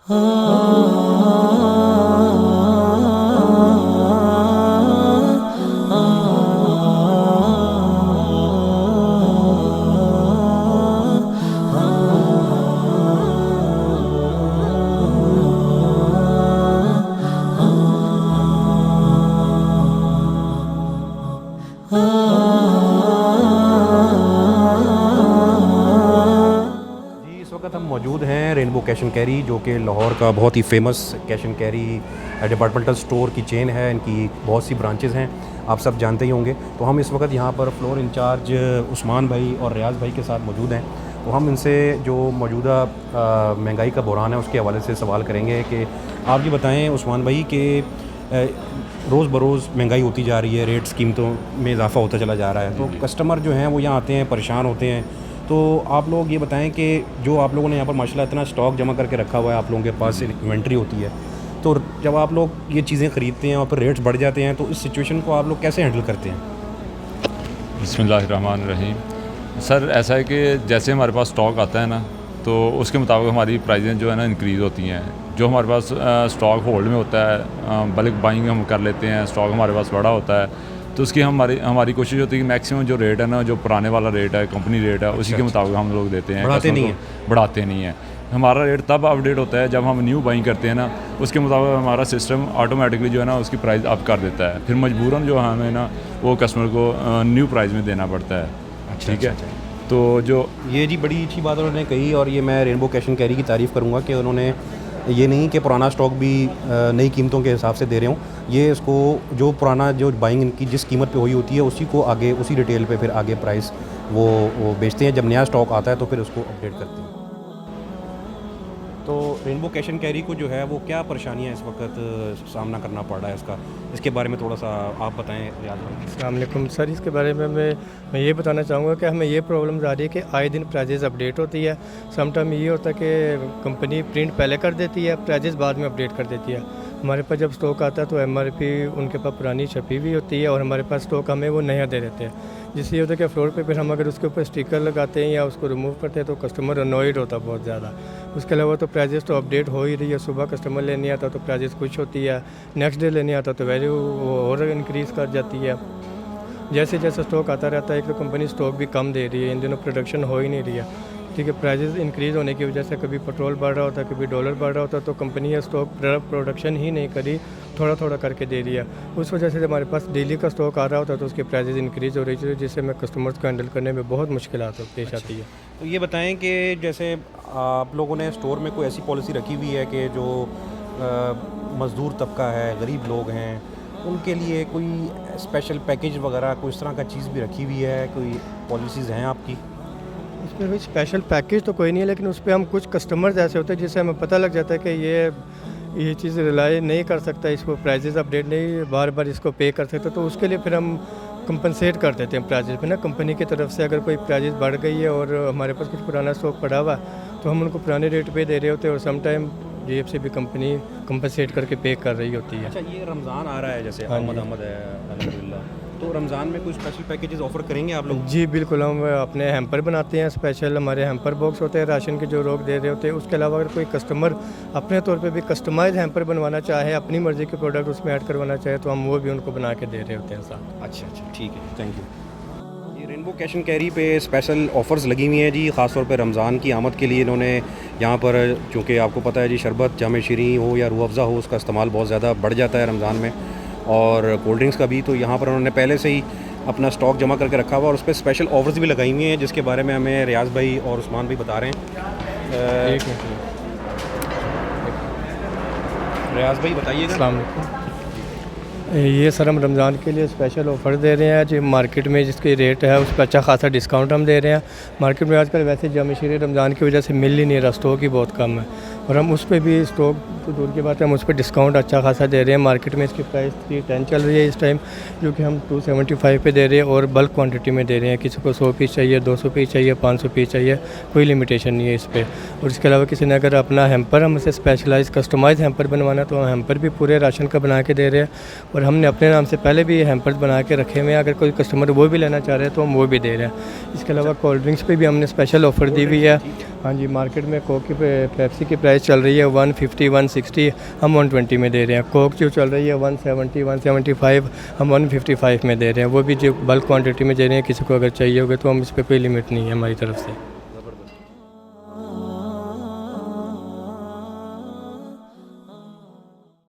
इस वक्त हम मौजूद हैं रेनबो कैश एंड कैरी, जो कि लाहौर का बहुत ही famous cash and carry departmental store की चेन है। इनकी बहुत सी ब्रांचेज़ हैं, आप सब जानते ही होंगे। तो हम इस वक्त यहाँ पर फ्लोर इंचार्ज उस्मान भाई और रियाज भाई के साथ मौजूद हैं। तो हम इनसे जो मौजूदा महंगाई का बहरान है उसके हवाले से सवाल करेंगे कि आप ये बताएँ उस्मान भाई कि रोज़ बरोज़ महंगाई होती जा रही है, रेट्स कीमतों में इजाफ़ा होता चला जा रहा है, तो कस्टमर जो हैं वो यहाँ आते हैं, परेशान होते हैं। तो आप लोग ये बताएं कि जो आप लोगों ने यहाँ पर माशाल्लाह इतना स्टॉक जमा करके रखा हुआ है, आप लोगों के पास इन्वेंट्री होती है, तो जब आप लोग ये चीज़ें ख़रीदते हैं और फिर रेट्स बढ़ जाते हैं, तो इस सिचुएशन को आप लोग कैसे हैंडल करते हैं? बिस्मिल्लाहिर्रहमानिर्रहीम। सर ऐसा है कि जैसे हमारे पास स्टॉक आता है ना, तो उसके मुताबिक हमारी प्राइजें जो है ना इंक्रीज़ होती हैं। जो हमारे पास स्टॉक होल्ड में होता है, बल्क बाइंग हम कर लेते हैं, स्टॉक हमारे पास बड़ा होता है, तो उसकी हमारी कोशिश होती है कि मैक्सिमम जो रेट है ना, जो पुराने वाला रेट है, कंपनी रेट है, उसी के मुताबिक हम लोग देते हैं। बढ़ाते नहीं हैं। हमारा रेट तब अपडेट होता है जब हम न्यू बाइंग करते हैं ना, उसके मुताबिक हमारा सिस्टम ऑटोमेटिकली जो है ना उसकी प्राइस अप कर देता है। फिर मजबूरन जो हमें ना वो कस्टमर को न्यू प्राइस में देना पड़ता है। ठीक है, तो जो ये जी बड़ी अच्छी बात उन्होंने कही, और ये मैं रेनबो कैश एंड कैरी की तारीफ़ करूँगा कि उन्होंने ये नहीं कि पुराना स्टॉक भी नई कीमतों के हिसाब से दे रहे हों। ये इसको जो पुराना जो बाइंग इनकी जिस कीमत पे हुई होती है उसी को आगे उसी रिटेल पे फिर आगे प्राइस वो बेचते हैं। जब नया स्टॉक आता है तो फिर उसको अपडेट करते हैं। तो रेनबो कैश एंड कैरी को जो है वो क्या परेशानियाँ इस वक्त सामना करना पड़ रहा है, इसके बारे में थोड़ा सा आप बताएं रियाज भाई। अस्सलाम वालेकुम सर, इसके बारे में मैं ये बताना चाहूँगा कि हमें ये प्रॉब्लम आ रही है कि आए दिन प्राइजेज़ अपडेट होती है। समटाइम ये होता है कि कंपनी प्रिंट पहले कर देती है, प्राइजेज़ बाद में अपडेट कर देती है। हमारे पास जब स्टॉक आता है तो MRP उनके पास पुरानी छपी हुई होती है और हमारे पास स्टॉक हमें वो नया दे देते हैं। जिससे ये होता है कि फ्लोर पे फिर हम अगर उसके ऊपर स्टिकर लगाते हैं या उसको रिमूव करते हैं तो कस्टमर अनॉयड होता है बहुत ज़्यादा। उसके अलावा तो प्राइजेस तो अपडेट हो ही रही है। सुबह कस्टमर लेने आता तो प्राइजेस कुछ होती है, नेक्स्ट डे लेने आता तो वैल्यू और इंक्रीज़ कर जाती है। जैसे जैसे स्टॉक आता रहता है, एक तो कंपनी स्टॉक भी कम दे रही है, इन दिनों प्रोडक्शन हो ही नहीं रही है। ठीक है, प्राइजेस इंक्रीज़ होने की वजह से कभी पेट्रोल बढ़ रहा होता है, कभी डॉलर बढ़ रहा होता है, तो कंपनी ये स्टॉक प्रोडक्शन ही नहीं करी, थोड़ा थोड़ा करके दे रही है। उस वजह से हमारे पास डेली का स्टॉक आ रहा होता है तो उसके प्राइजेस इंक्रीज़ हो रही है, जिससे हमें कस्टमर्स को हैंडल करने में बहुत मुश्किलात पेश आती है। तो ये बताएं कि जैसे आप लोगों ने स्टोर में कोई ऐसी पॉलिसी रखी हुई है कि जो मज़दूर तबका है, गरीब लोग हैं, उनके लिए कोई स्पेशल पैकेज वगैरह कोई इस तरह का चीज़ भी रखी हुई है, कोई पॉलिसीज़ हैं आपकी? उस पर कोई स्पेशल पैकेज तो कोई नहीं है, लेकिन उस पर हम कुछ कस्टमर्स ऐसे होते हैं जिससे हमें पता लग जाता है कि ये चीज़ रिलाई नहीं कर सकता, इसको प्राइजेस अपडेट नहीं बार बार इसको पे कर सकता, तो उसके लिए फिर हम कंपनसेट कर देते हैं प्राइजेस पे ना। कंपनी की तरफ से अगर कोई प्राइजेस बढ़ गई है और हमारे पास कुछ पुराना स्टॉक पड़ा हुआ है तो हम उनको पुराने रेट पे दे रहे होते हैं, और सम टाइम जेब से भी कंपनी कंपनसेट करके पे कर रही होती है। अच्छा, ये रमज़ान आ रहा है, जैसे आमद है अल्हम्दुलिल्लाह, तो रमज़ान में कोई स्पेशल पैकेजेस ऑफ़र करेंगे आप लोग? जी बिल्कुल, हम अपने हैम्पर बनाते हैं स्पेशल, हमारे हैम्पर बॉक्स होते हैं राशन के जो लोग दे रहे होते हैं। उसके अलावा अगर कोई कस्टमर अपने तौर पे भी कस्टमाइज हैम्पर बनवाना चाहे, अपनी मर्ज़ी के प्रोडक्ट उसमें ऐड करवाना चाहे, तो हम वो भी उनको बना के दे रहे होते हैं साथ। अच्छा, ठीक है, थैंक यू। ये रेनबो कैश एंड कैरी पे स्पेशल ऑफ़र्स लगी हुई हैं जी, ख़ासतौर पे रमज़ान की आमद के लिए इन्होंने यहाँ पर, चूँकि आपको पता है जी शरबत जाम शीरी हो या रूह अफ़ज़ा हो, उसका इस्तेमाल बहुत ज़्यादा बढ़ जाता है रमज़ान में, और कोल्ड ड्रिंक्स का भी। तो यहाँ पर उन्होंने पहले से ही अपना स्टॉक जमा करके रखा हुआ और उस पर स्पेशल ऑफर्स भी लगाई हुई हैं, जिसके बारे में हमें रियाज भाई और उस्मान भाई बता रहे हैं। रियाज भाई बताइएगा। अस्सलाम वालेकुम। ये सर हम रमज़ान के लिए स्पेशल ऑफ़र दे रहे हैं जो मार्केट में जिसकी रेट है उस पर अच्छा खासा डिस्काउंट हम दे रहे हैं। मार्केट में आजकल वैसे जाम शीरी रमज़ान की वजह से मिल ही नहीं रहा, स्टॉक ही बहुत कम है, और हम उस पर भी स्टॉक तो दूर की बात है, हम उस पर डिस्काउंट अच्छा खासा दे रहे हैं। मार्केट में इसकी प्राइस 310 चल रही है इस टाइम, जो कि हम 275 पे दे रहे हैं और बल्क क्वांटिटी में दे रहे हैं। किसी को 100 पीस चाहिए, 200 पीस चाहिए, 500 पीस चाहिए, कोई लिमिटेशन नहीं है इस पर। और इसके अलावा किसी ने अगर अपना हैम्पर हमसे स्पेशलाइज कस्टमाइज़ हैम्पर बनवाना तो हम हैम्पर भी पूरे राशन का बना के दे रहे हैं, और हमने अपने नाम से पहले भी हैम्पर्स बना के रखे हुए हैं। अगर कोई कस्टमर वो भी लेना चाह रहे हैं तो हम वो भी दे रहे हैं। इसके अलावा कोल्ड ड्रिंक्स पे भी हमने स्पेशल ऑफ़र दी हुई है। हाँ जी, मार्केट में कोक की पेप्सी की प्राइस चल रही है 150 160, हम 120 में दे रहे हैं। कोक जो चल रही है 170 175, हम 155 में दे रहे हैं। वो भी जो बल्क क्वांटिटी में दे रहे हैं, किसी को अगर चाहिए होगा तो हम इस पर कोई लिमिट नहीं है हमारी तरफ से।